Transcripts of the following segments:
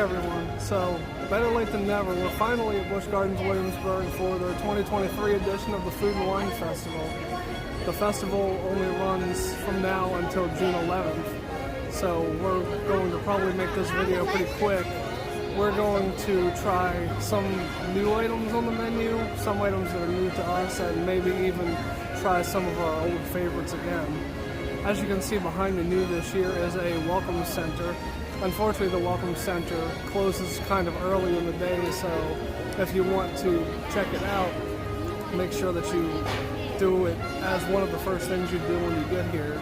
everyone. So, better late than never. We're finally at Busch Gardens, Williamsburg for their 2023 edition of the Food and Wine Festival. The festival only runs from now until June 11th. So we're going to probably make this video pretty quick. We're going to try some new items on the menu, some items that are new to us, and maybe even try some of our old favorites again. As you can see behind me, new this year is a welcome center. Unfortunately, the welcome center closes kind of early in the day, so if you want to check it out, make sure that you do it as one of the first things you do when you get here.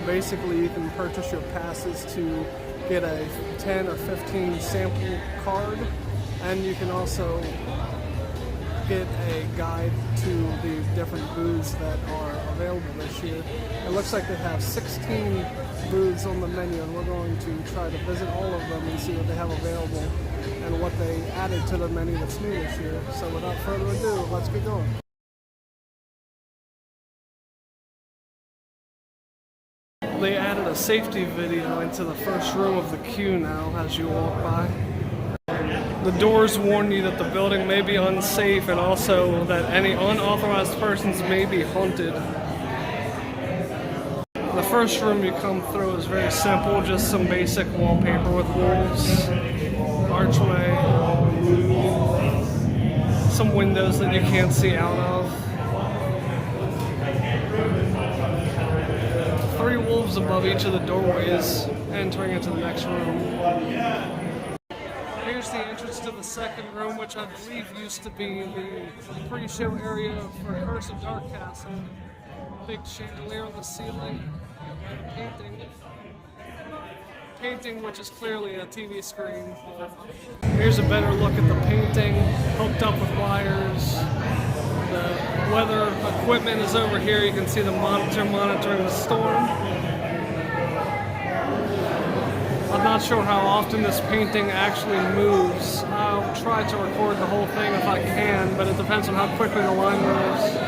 Basically, you can purchase your passes to get a 10 or 15 sample card, and you can also get a guide to the different booths that are available this year. It looks like they have 16 booths on the menu, and we're going to try to visit all of them and see what they have available and what they added to the menu that's new this year. So without further ado, let's get going. They added a safety video into the first row of the queue now as you walk by. The doors warn you that the building may be unsafe and also that any unauthorized persons may be haunted. The first room you come through is very simple, just some basic wallpaper with wolves, archway, some windows that you can't see out of. 3 wolves above each of the doorways entering into the next room. Here's the entrance to the second room, which I believe used to be the pre-show area for Curse of DarKoaster. Big chandelier on the ceiling, painting which is clearly a TV screen. Here's a better look at the painting, hooked up with wires. The weather equipment is over here. You can see the monitor monitoring the storm. I'm not sure how often this painting actually moves. I'll try to record the whole thing if I can, but it depends on how quickly the line moves.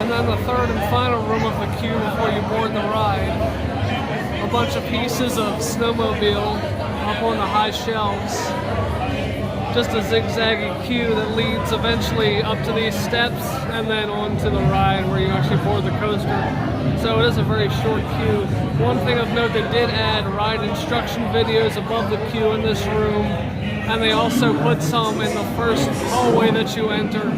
And then the third and final room of the queue before you board the ride. A bunch of pieces of snowmobile up on the high shelves. Just a zigzaggy queue that leads eventually up to these steps and then onto the ride where you actually board the coaster. So it is a very short queue. One thing of note, they did add ride instruction videos above the queue in this room, and they also put some in the first hallway that you enter.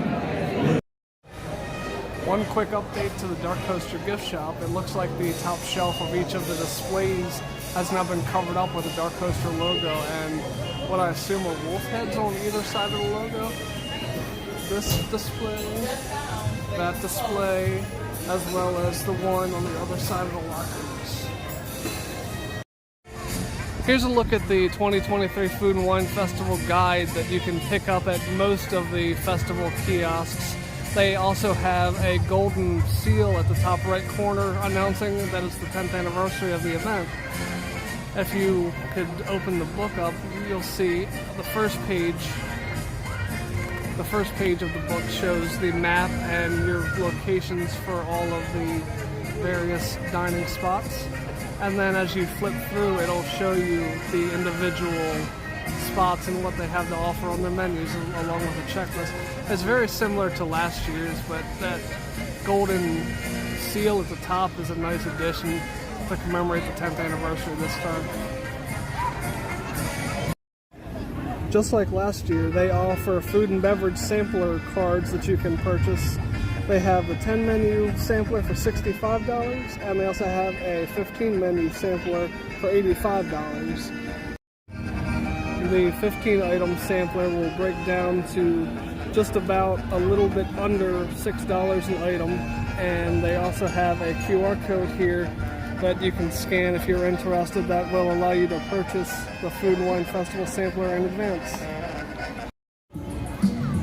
One quick update to the DarKoaster gift shop. It looks like the top shelf of each of the displays has now been covered up with a DarKoaster logo and what I assume are wolf heads on either side of the logo. This display, that display, as well as the one on the other side of the lockers. Here's a look at the 2023 Food and Wine Festival guide that you can pick up at most of the festival kiosks. They also have a golden seal at the top right corner announcing that it's the 10th anniversary of the event. If you could open the book up, you'll see the first page. The first page of the book shows the map and your locations for all of the various dining spots. And then as you flip through, it'll show you the individual spots and what they have to offer on their menus along with a checklist. It's very similar to last year's, but that golden seal at the top is a nice addition to commemorate the 10th anniversary this time. just like last year, they offer food and beverage sampler cards that you can purchase. They have the 10 menu sampler for $65, and they also have a 15 menu sampler for $85. The 15 item sampler will break down to just about a little bit under $6 an item, and they also have a QR code here that you can scan if you're interested. That will allow you to purchase the Food and Wine Festival sampler in advance.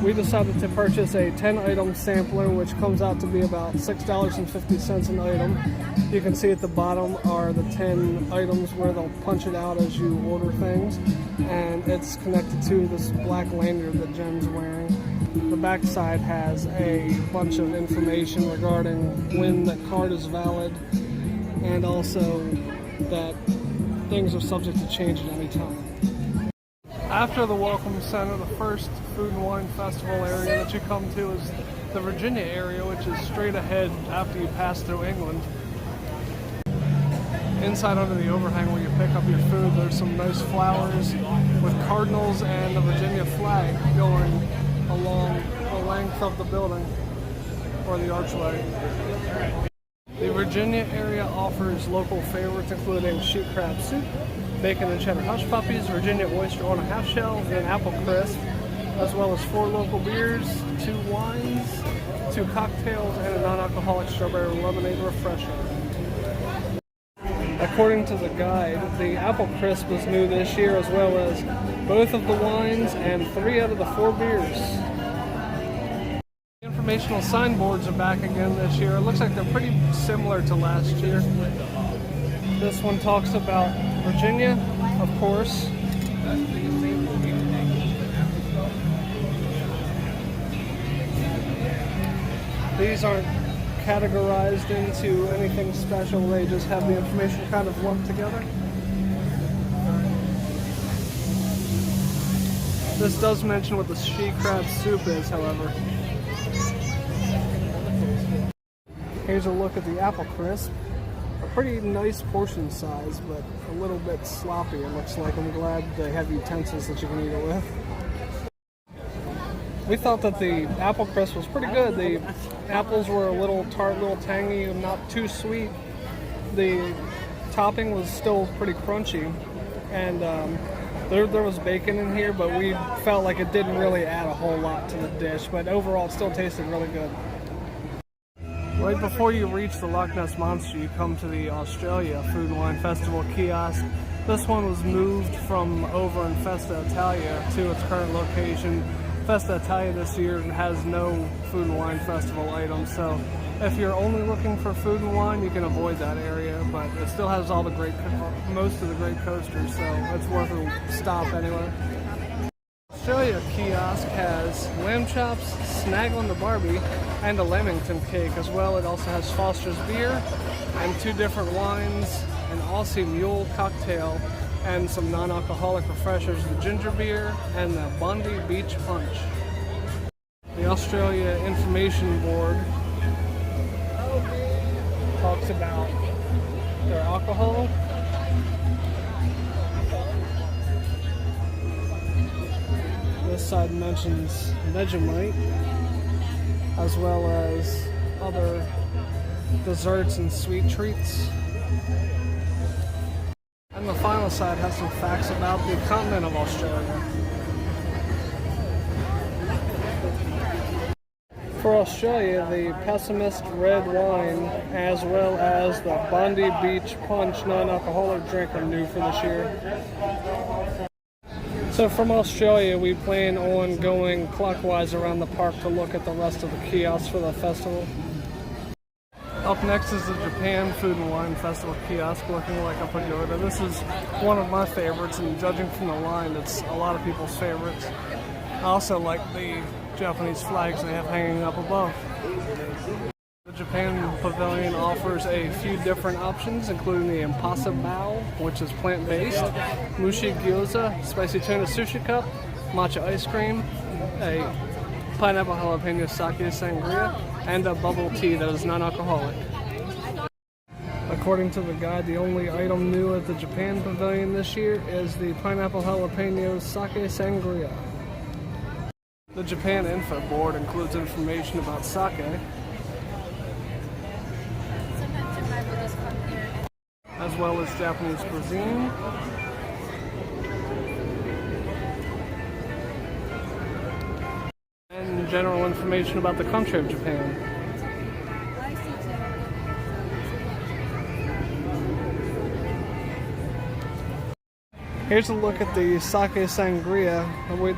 We decided to purchase a 10 item sampler, which comes out to be about $6.50 an item. You can see at the bottom are the 10 items where they'll punch it out as you order things, and it's connected to this black lanyard that Jen's wearing. The back side has a bunch of information regarding when that card is valid, and also that things are subject to change at any time. After the Welcome Center, the first Food and Wine Festival area that you come to is the Virginia area, which is straight ahead after you pass through England. Inside under the overhang where you pick up your food, there's some nice flowers with cardinals and the Virginia flag going along the length of the building, or the archway. The Virginia area offers local favorites including sheep crab soup, bacon and cheddar hush puppies, Virginia oyster on a half shell, and an apple crisp, as well as 4 local beers, 2 wines, 2 cocktails, and a non-alcoholic strawberry lemonade refresher. According to the guide, the apple crisp is new this year, as well as both of the wines and 3 out of the 4 beers. Informational signboards are back again this year. It looks like they're pretty similar to last year. This one talks about Virginia, of course. These aren't categorized into anything special, they just have the information kind of lumped together. This does mention what the sheep crab soup is, however. Here's a look at the apple crisp. A pretty nice portion size, but a little bit sloppy, it looks like. I'm glad they have utensils that you can eat it with. We thought that the apple crisp was pretty good. The apples were a little tart, a little tangy, and not too sweet. The topping was still pretty crunchy, and there was bacon in here, but we felt like it didn't really add a whole lot to the dish, but overall it still tasted really good. Right before you reach the Loch Ness Monster, you come to the Australia Food and Wine Festival kiosk. This one was moved from over in Festa Italia to its current location. Festa Italia this year has no Food and Wine Festival items, so if you're only looking for food and wine, you can avoid that area, but it still has all the most of the great coasters, so it's worth a stop anyway. Australia kiosk has lamb chops, snag on the Barbie, and a Lamington cake as well. It also has Foster's beer and 2 different wines, an Aussie Mule cocktail, and some non-alcoholic refreshers, the ginger beer and the Bondi Beach Punch. The Australia Information Board talks about their alcohol. This side mentions Vegemite, as well as other desserts and sweet treats. And the final side has some facts about the continent of Australia. For Australia, the Pessimist red wine, as well as the Bondi Beach Punch non-alcoholic drink, are new for this year. So from Australia, we plan on going clockwise around the park to look at the rest of the kiosks for the festival. Up next is the Japan Food and Wine Festival kiosk, looking like a pagoda. This is one of my favorites, and judging from the line, it's a lot of people's favorites. I also like the Japanese flags they have hanging up above. The Japan Pavilion offers a few different options, including the Impossible, which is plant-based, Mushi Gyoza, spicy tuna sushi cup, matcha ice cream, a pineapple jalapeno sake sangria, and a bubble tea that is non-alcoholic. According to the guide, the only item new at the Japan Pavilion this year is the pineapple jalapeno sake sangria. The Japan info board includes information about sake, as well as Japanese cuisine, and general information about the country of Japan. Here's a look at the sake sangria.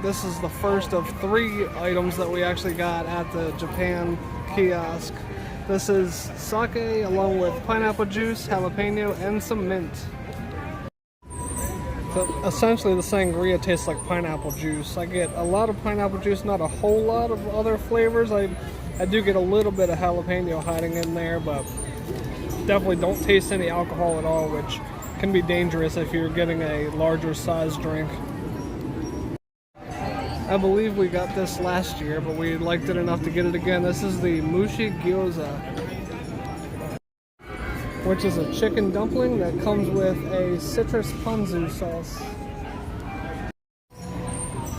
This is the first of 3 items that we actually got at the Japan kiosk. This is sake along with pineapple juice, jalapeno, and some mint. So essentially the sangria tastes like pineapple juice. I get a lot of pineapple juice, not a whole lot of other flavors. I do get a little bit of jalapeno hiding in there, but definitely don't taste any alcohol at all, which can be dangerous if you're getting a larger size drink. I believe we got this last year, but we liked it enough to get it again. This is the mushi gyoza, which is a chicken dumpling that comes with a citrus ponzu sauce.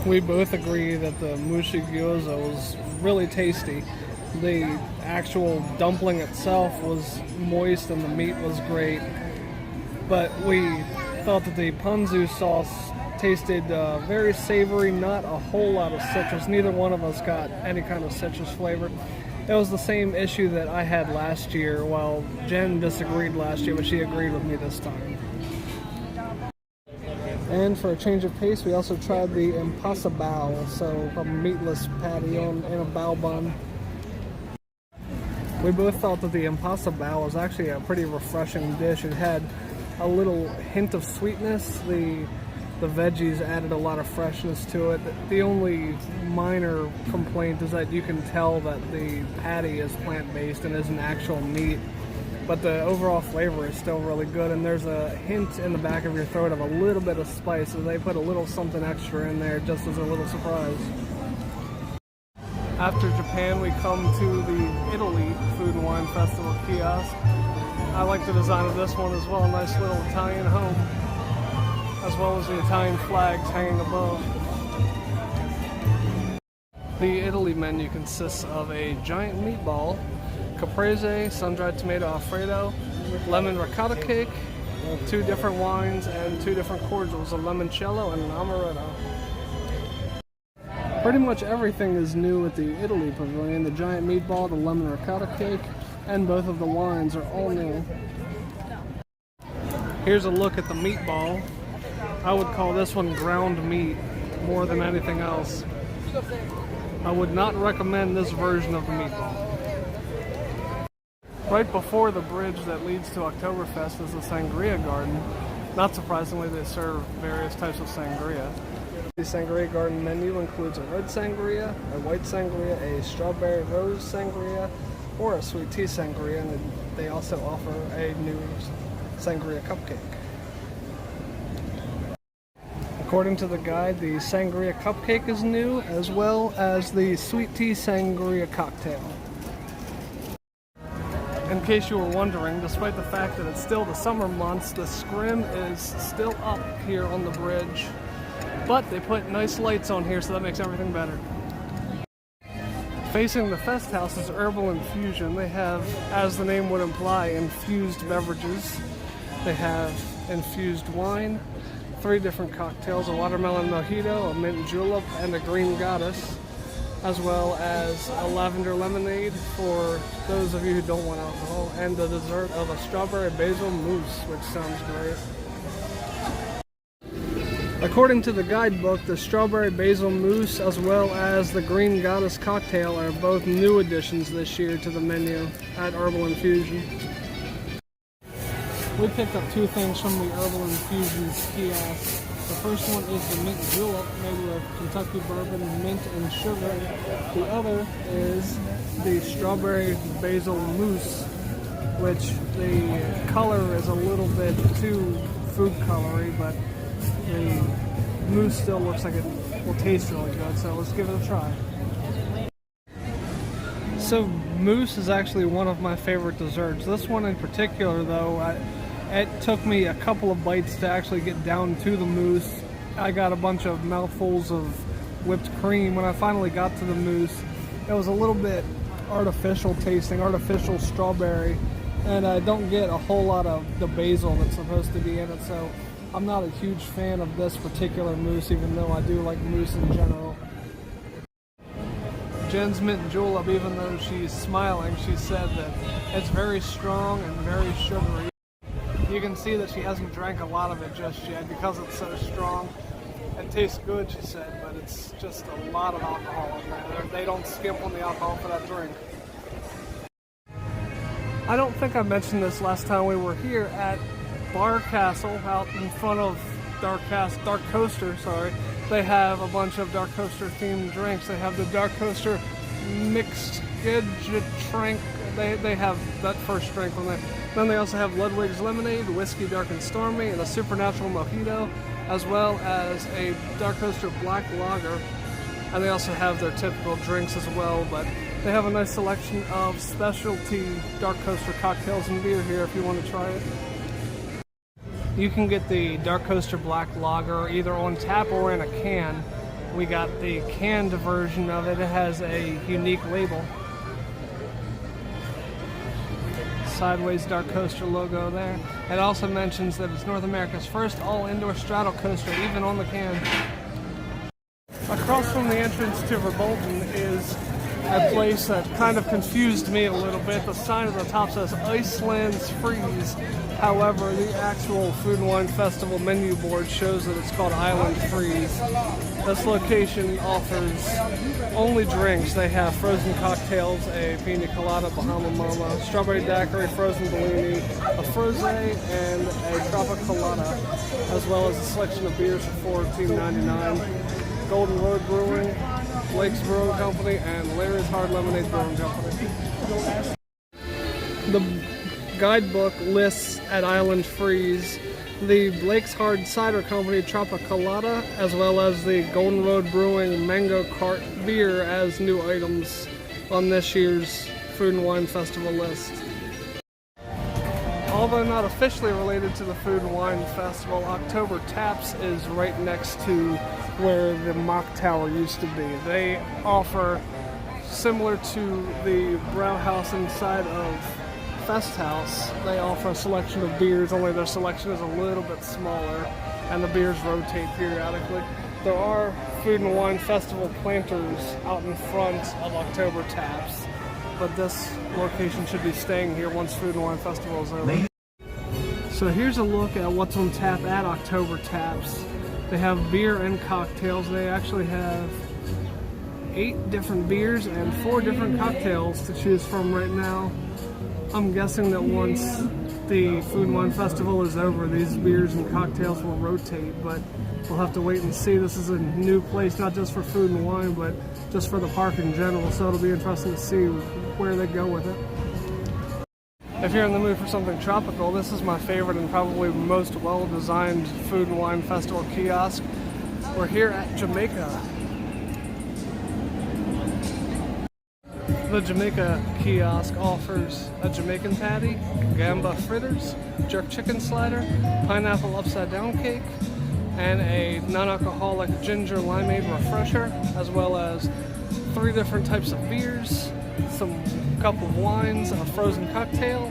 We both agree that the mushi gyoza was really tasty. The actual dumpling itself was moist and the meat was great. But we thought that the ponzu sauce tasted very savory, not a whole lot of citrus. Neither one of us got any kind of citrus flavor. It was the same issue that I had last year. Well, Jen disagreed last year, but she agreed with me this time. And for a change of pace, we also tried the impasa, so a meatless patty in a bao bun. We both thought that the impasa was actually a pretty refreshing dish. It had a little hint of sweetness. The veggies added a lot of freshness to it. The only minor complaint is that you can tell that the patty is plant-based and isn't actual meat, but the overall flavor is still really good, and there's a hint in the back of your throat of a little bit of spice, so they put a little something extra in there just as a little surprise. After Japan, we come to the Italy Food and Wine Festival kiosk. I like the design of this one as well, a nice little Italian home, as well as the Italian flags hanging above. The Italy menu consists of a giant meatball, caprese, sun-dried tomato alfredo, lemon ricotta cake, 2 different wines, and 2 different cordials, a limoncello and an amaretto. Pretty much everything is new at the Italy Pavilion. The giant meatball, the lemon ricotta cake, and both of the wines are all new. Here's a look at the meatball. I would call this one ground meat more than anything else. I would not recommend this version of the meatball. Right before the bridge that leads to Oktoberfest is the Sangria Garden. Not surprisingly, they serve various types of sangria. The Sangria Garden menu includes a red sangria, a white sangria, a strawberry rose sangria, or a sweet tea sangria, and they also offer a new sangria cupcake. According to the guide, the sangria cupcake is new, as well as the sweet tea sangria cocktail. In case you were wondering, despite the fact that it's still the summer months, the scrim is still up here on the bridge, but they put nice lights on here, so that makes everything better. Facing the fest house is Herbal Infusion. They have, as the name would imply, infused beverages. They have infused wine, 3 different cocktails, a watermelon mojito, a mint julep, and a green goddess, as well as a lavender lemonade for those of you who don't want alcohol, and the dessert of a strawberry basil mousse, which sounds great. According to the guidebook, the strawberry basil mousse as well as the green goddess cocktail are both new additions this year to the menu at Herbal Infusion. We picked up 2 things from the Herbal Infusion kiosk. The first one is the mint julep made with Kentucky bourbon, mint, and sugar. The other is the strawberry basil mousse, which the color is a little bit too food colory, but the mousse still looks like it will taste really good, so let's give it a try. So mousse is actually one of my favorite desserts. This one in particular, though, it took me a couple of bites to actually get down to the mousse. I got a bunch of mouthfuls of whipped cream. When I finally got to the mousse, it was a little bit artificial tasting, artificial strawberry, and I don't get a whole lot of the basil that's supposed to be in it, so I'm not a huge fan of this particular mousse, even though I do like mousse in general. Jen's mint julep, even though she's smiling, she said that it's very strong and very sugary. You can see that she hasn't drank a lot of it just yet because it's so strong. It tastes good, she said, but it's just a lot of alcohol in there. They don't skimp on the alcohol for that drink. I don't think I mentioned this last time we were here at Bar Castle, out in front of DarKoaster, sorry. They have a bunch of DarKoaster themed drinks. They have the DarKoaster mixed drink. They have that first drink on there. Then they also have Ludwig's Lemonade, Whiskey Dark and Stormy, and a Supernatural Mojito, as well as a DarKoaster Black Lager. And they also have their typical drinks as well, but they have a nice selection of specialty DarKoaster cocktails and beer here if you want to try it. You can get the DarKoaster Black Lager either on tap or in a can. We got the canned version of it. It has a unique label. Sideways DarKoaster logo there. It also mentions that it's North America's first all-indoor straddle coaster, even on the can. Across from the entrance to Verbolten is a place that kind of confused me a little bit. The sign at the top says Iceland's Freeze. However, the actual Food and Wine Festival menu board shows that it's called Island Freeze. This location offers only drinks. They have frozen cocktails, a pina colada, Bahama Mama, strawberry daiquiri, frozen Bellini, a frosé, and a tropicolata, as well as a selection of beers for $14.99. Golden Road Brewing, Blake's Brewing Company, and Larry's Hard Lemonade Brewing Company. The guidebook lists at Island Freeze the Blake's Hard Cider Company Tropicolata, as well as the Golden Road Brewing Mango Cart beer as new items on this year's Food and Wine Festival list. Although not officially related to the Food and Wine Festival, October Taps is right next to where the Mock Tower used to be. They offer, similar to the Brow House inside of Fest House, they offer a selection of beers, only their selection is a little bit smaller, and the beers rotate periodically. There are Food and Wine Festival planters out in front of October Taps, but this location should be staying here once Food and Wine Festival is over. So here's a look at what's on tap at October Taps. They have beer and cocktails. They actually have 8 different beers and 4 different cocktails to choose from right now. I'm guessing that once the Food and Wine Festival is over, these beers and cocktails will rotate, but we'll have to wait and see. This is a new place, not just for food and wine, but just for the park in general, so it'll be interesting to see where they go with it. If you're in the mood for something tropical, this is my favorite and probably most well-designed Food and Wine Festival kiosk. We're here at Jamaica. The Jamaica kiosk offers a Jamaican patty, gamba fritters, jerk chicken slider, pineapple upside down cake, and a non-alcoholic ginger limeade refresher, as well as 3 different types of beers, some couple of wines, a frozen cocktail,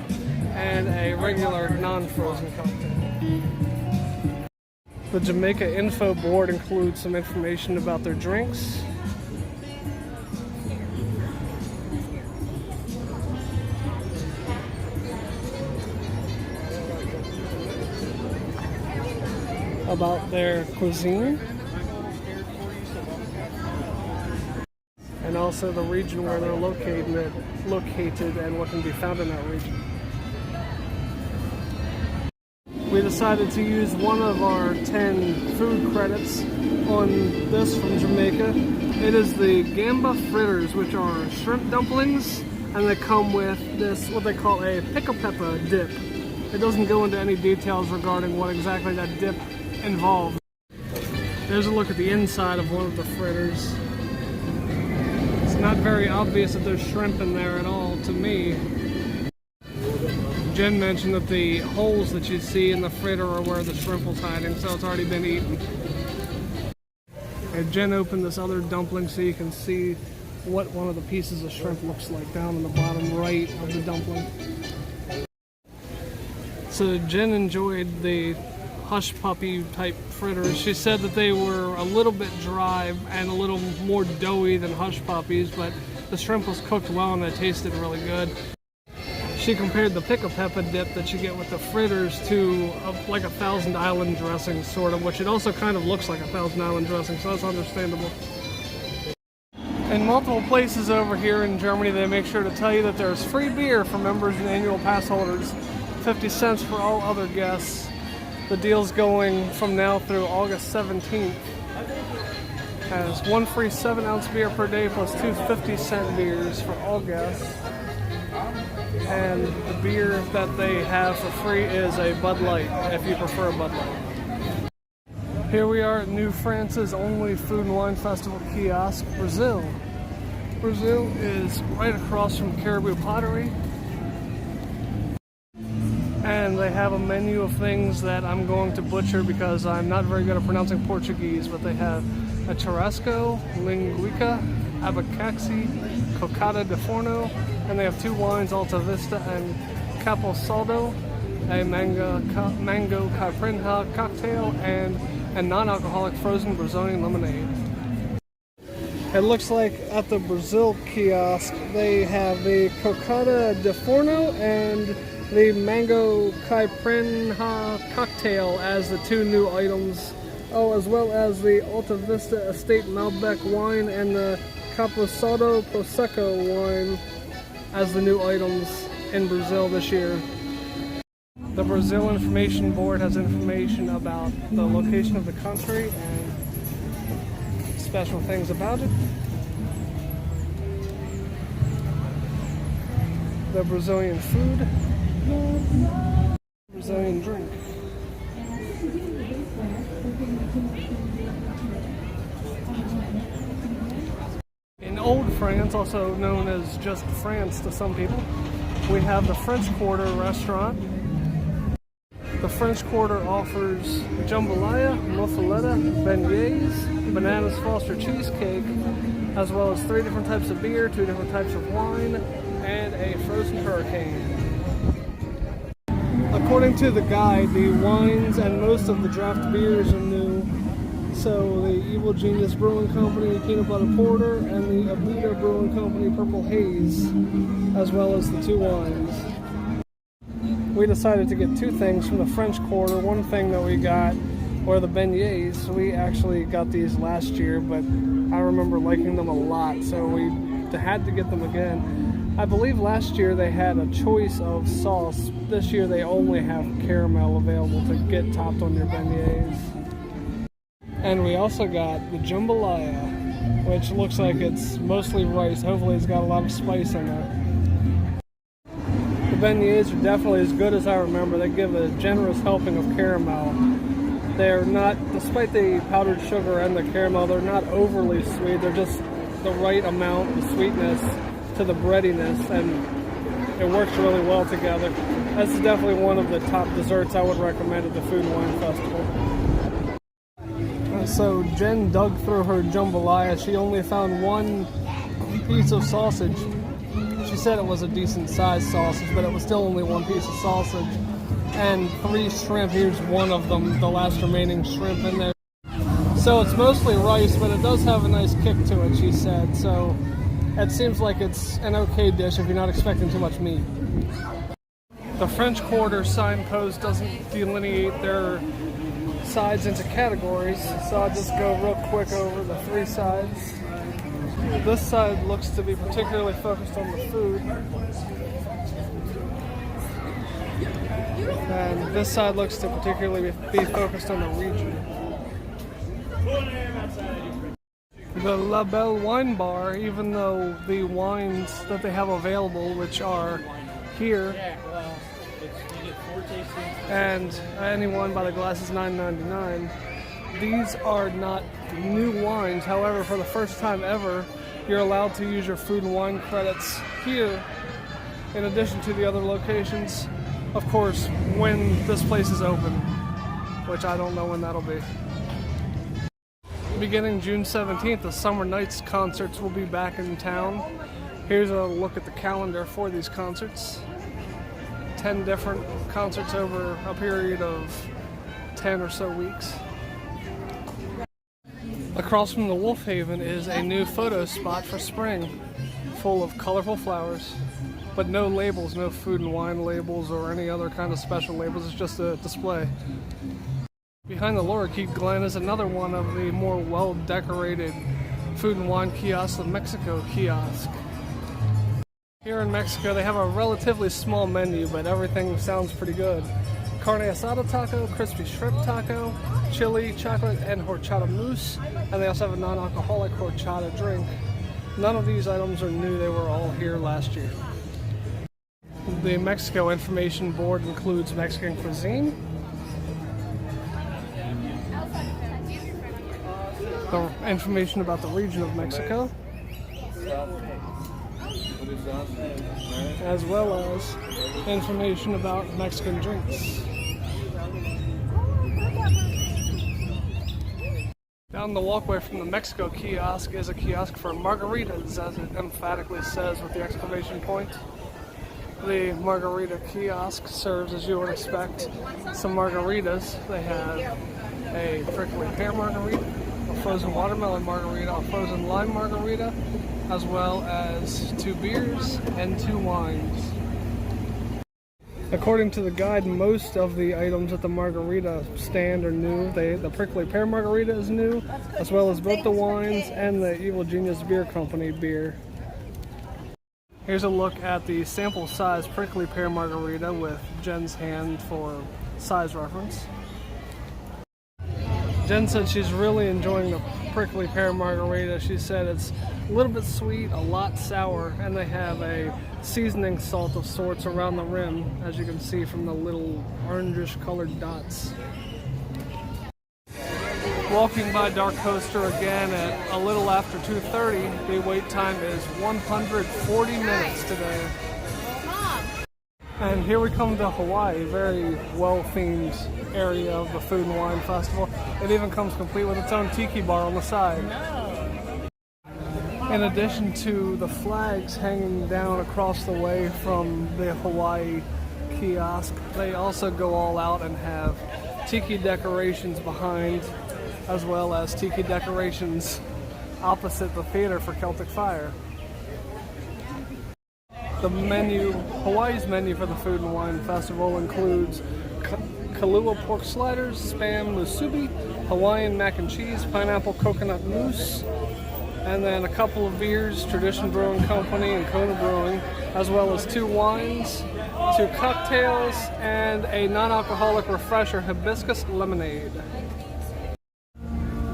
and a regular non-frozen cocktail. The Jamaica info board includes some information about their drinks, about their cuisine, and also the region where they're located and what can be found in that region. We decided to use one of our 10 food credits on this from Jamaica. It is the gamba fritters, which are shrimp dumplings, and they come with this, what they call a pickle pepper dip. It doesn't go into any details regarding what exactly that dip involved. There's a look at the inside of one of the fritters. It's not very obvious that there's shrimp in there at all to me. Jen mentioned that the holes that you see in the fritter are where the shrimp was hiding, so it's already been eaten. And Jen opened this other dumpling so you can see what one of the pieces of shrimp looks like down in the bottom right of the dumpling. So Jen enjoyed the hush puppy type fritters. She said that they were a little bit dry and a little more doughy than hush puppies, but the shrimp was cooked well and it tasted really good. She compared the pickle pepper dip that you get with the fritters to like a Thousand Island dressing, sort of, which it also kind of looks like a Thousand Island dressing, so that's understandable. In multiple places over here in Germany, they make sure to tell you that there's free beer for members and annual pass holders, 50 cents for all other guests. The deal's going from now through August 17th. Has one free 7-ounce beer per day plus two 50-cent beers for all guests. And the beer that they have for free is a Bud Light, if you prefer a Bud Light. Here we are at New France's only food and wine festival kiosk, Brazil. Brazil is right across from Caribou Pottery. And they have a menu of things that I'm going to butcher because I'm not very good at pronouncing Portuguese, but they have a churrasco, linguiça, abacaxi, cocada de forno, and they have two wines, Alta Vista and Capo Saldo, a mango caipirinha cocktail, and a non-alcoholic frozen Brazilian lemonade. It looks like at the Brazil kiosk they have the cocada de forno and the mango caipirinha cocktail as the two new items. Oh, as well as the Alta Vista Estate Malbec wine and the Caposado Prosecco wine as the new items in Brazil this year. The Brazil Information Board has information about the location of the country and special things about it. The Brazilian food, Brazilian drink. In Old France, also known as just France to some people, we have the French Quarter restaurant. The French Quarter offers jambalaya, muffaletta, beignets, bananas Foster cheesecake, as well as 3 different types of beer, 2 different types of wine, and a frozen hurricane. According to the guide, the wines and most of the draft beers are new. So the Evil Genius Brewing Company Peanut Butter Porter and the Abita Brewing Company Purple Haze, as well as the 2 wines. We decided to get 2 things from the French Quarter. One thing that we got were the beignets. We actually got these last year, but I remember liking them a lot, so we had to get them again. I believe last year they had a choice of sauce. This year they only have caramel available to get topped on your beignets. And we also got the jambalaya, which looks like it's mostly rice. Hopefully it's got a lot of spice in it. The beignets are definitely as good as I remember. They give a generous helping of caramel. They're not, despite the powdered sugar and the caramel, they're not overly sweet. They're just the right amount of sweetness to the breadiness, and it works really well together. This is definitely one of the top desserts I would recommend at the Food and Wine Festival. So Jen dug through her jambalaya. She only found 1 piece of sausage. She said it was a decent sized sausage, but it was still only 1 piece of sausage. And 3 shrimp. Here's one of them, the last remaining shrimp in there. So it's mostly rice, but it does have a nice kick to it, she said. So it seems like it's an okay dish if you're not expecting too much meat. The French Quarter signpost doesn't delineate their sides into categories, so I'll just go real quick over the 3 sides. This side looks to be particularly focused on the food, and this side looks to particularly be focused on the region. The La Belle Wine Bar, even though the wines that they have available, which are here, and any wine by the glass is $9.99. These are not new wines. However, for the first time ever, You're allowed to use your food and wine credits here in addition to the other locations, of course, when this place is open, which I don't know when that'll be. Beginning June 17th, the Summer Nights concerts will be back in town. Here's a look at the calendar for these concerts. 10 different concerts over a period of 10 or so weeks. Across from the Wolf Haven is a new photo spot for spring, full of colorful flowers, but no labels, no food and wine labels or any other kind of special labels. It's just a display. Behind the Lorikeet Glen is another one of the more well-decorated food and wine kiosks, the Mexico kiosk. Here in Mexico, they have a relatively small menu, but everything sounds pretty good. Carne asada taco, crispy shrimp taco, chili, chocolate, and horchata mousse, and they also have a non-alcoholic horchata drink. None of these items are new, they were all here last year. The Mexico information board includes Mexican cuisine, the information about the region of Mexico, as well as information about Mexican drinks. Down the walkway from the Mexico kiosk is a kiosk for margaritas, as it emphatically says with the exclamation point. The margarita kiosk serves, as you would expect, some margaritas. They have a prickly pear margarita, a frozen watermelon margarita, a frozen lime margarita, as well as 2 beers and 2 wines. According to the guide, most of the items at the margarita stand are new. The prickly pear margarita is new, as well as both the wines and the Evil Genius Beer Company beer. Here's a look at the sample size prickly pear margarita with Jen's hand for size reference. Jen said she's really enjoying the prickly pear margarita. She said it's a little bit sweet, a lot sour, and they have a seasoning salt of sorts around the rim, as you can see from the little orangish colored dots. Walking by DarKoaster again at a little after 2:30. The wait time is 140 minutes today. And here we come to Hawaii, very well-themed area of the Food and Wine Festival. It even comes complete with its own tiki bar on the side. In addition to the flags hanging down across the way from the Hawaii kiosk, they also go all out and have tiki decorations behind, as well as tiki decorations opposite the theater for Celtic Fire. The menu, Hawaii's menu for the Food and Wine Festival includes Kahlua pork sliders, spam musubi, Hawaiian mac and cheese, pineapple coconut mousse, and then a couple of beers, Tradition Brewing Company and Kona Brewing, as well as 2 wines, 2 cocktails, and a non-alcoholic refresher, hibiscus lemonade.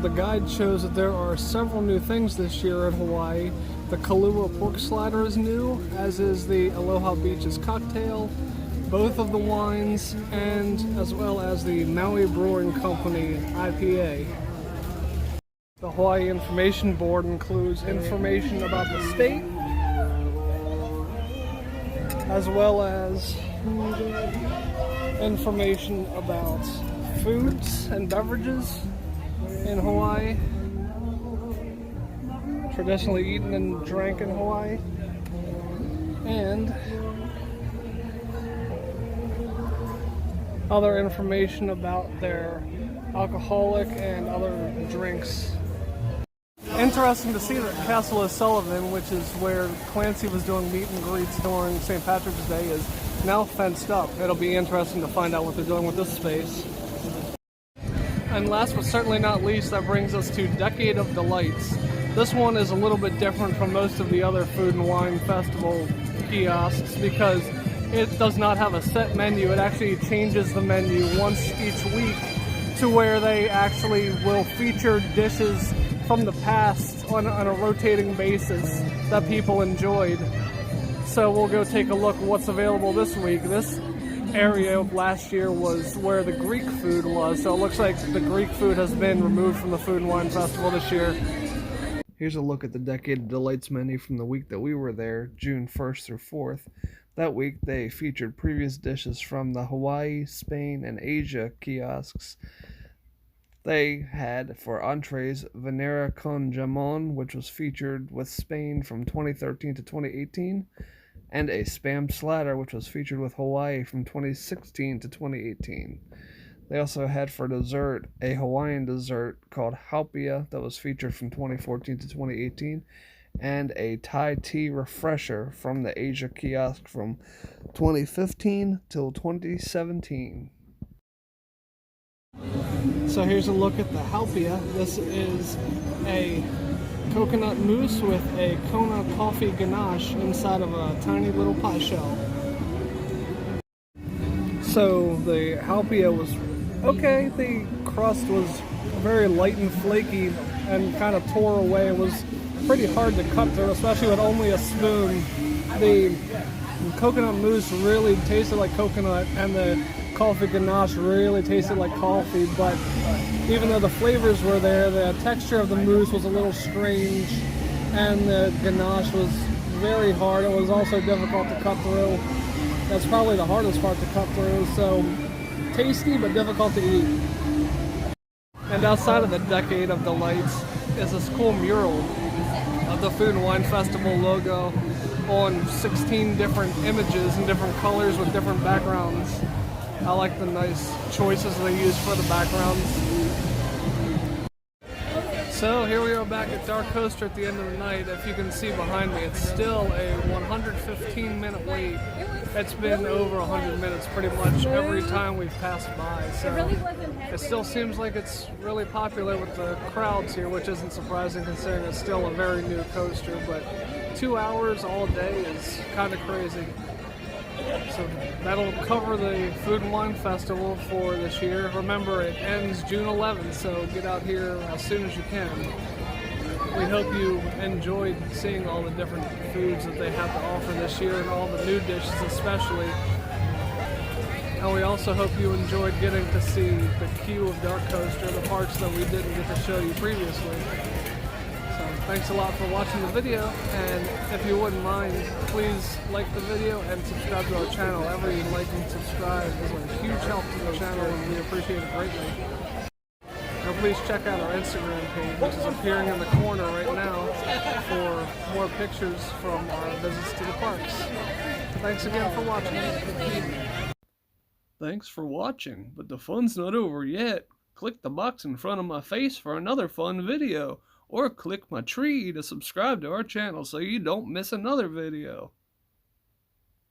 The guide shows that there are several new things this year in Hawaii. The Kahlua pork slider is new, as is the Aloha Beaches cocktail, both of the wines, and as well as the Maui Brewing Company IPA. The Hawaii Information Board includes information about the state, as well as information about foods and beverages in Hawaii, traditionally eaten and drank in Hawaii, and other information about their alcoholic and other drinks. Interesting to see that Castle O'Sullivan, which is where Clancy was doing meet and greets during St. Patrick's Day, is now fenced up. It'll be interesting to find out what they're doing with this space. And last but certainly not least, that brings us to Decade of Delights. This one is a little bit different from most of the other Food and Wine Festival kiosks because it does not have a set menu. It actually changes the menu once each week to where they actually will feature dishes from the past on a rotating basis that people enjoyed. So we'll go take a look at what's available this week. This area of last year was where the Greek food was, so it looks like the Greek food has been removed from the Food and Wine Festival this year. Here's a look at the Decade of Delights menu from the week that we were there, June 1st through 4th. That week, they featured previous dishes from the Hawaii, Spain, and Asia kiosks. They had, for entrees, Venera con Jamon, which was featured with Spain from 2013 to 2018, and a Spam Splatter, which was featured with Hawaii from 2016 to 2018. They also had for dessert a Hawaiian dessert called Haupia that was featured from 2014 to 2018, and a Thai tea refresher from the Asia kiosk from 2015 till 2017. So here's a look at the Haupia. This is a coconut mousse with a Kona coffee ganache inside of a tiny little pie shell. So the Haupia was okay. The crust was very light and flaky and kind of tore away. It was pretty hard to cut through, especially with only a spoon. The coconut mousse really tasted like coconut, and the coffee ganache really tasted like coffee, but even though the flavors were there, the texture of the mousse was a little strange, and the ganache was very hard. It was also difficult to cut through. That's probably the hardest part to cut through, so tasty but difficult to eat. And outside of the Decade of Delights is this cool mural of the Food and Wine Festival logo on 16 different images in different colors with different backgrounds. I like the nice choices they use for the backgrounds. So here we are back at DarKoaster at the end of the night. If you can see behind me, it's still a 115-minute wait. It's been over 100 minutes pretty much every time we've passed by. So it still seems like it's really popular with the crowds here, which isn't surprising considering it's still a very new coaster. But 2 hours all day is kind of crazy. So that'll cover the Food and Wine Festival for this year. Remember, it ends June 11th, so get out here as soon as you can. We hope you enjoyed seeing all the different foods that they have to offer this year, and all the new dishes especially. And we also hope you enjoyed getting to see the queue of DarKoaster, the parts that we didn't get to show you previously. So thanks a lot for watching the video, and if you wouldn't mind, please like the video and subscribe to our channel. Every like and subscribe is a huge help to the channel, and we appreciate it greatly. And please check out our Instagram page, which is appearing in the corner right now, for more pictures from our visits to the parks. Thanks again for watching. Thanks for watching, but the fun's not over yet. Click the box in front of my face for another fun video, or click my tree to subscribe to our channel so you don't miss another video.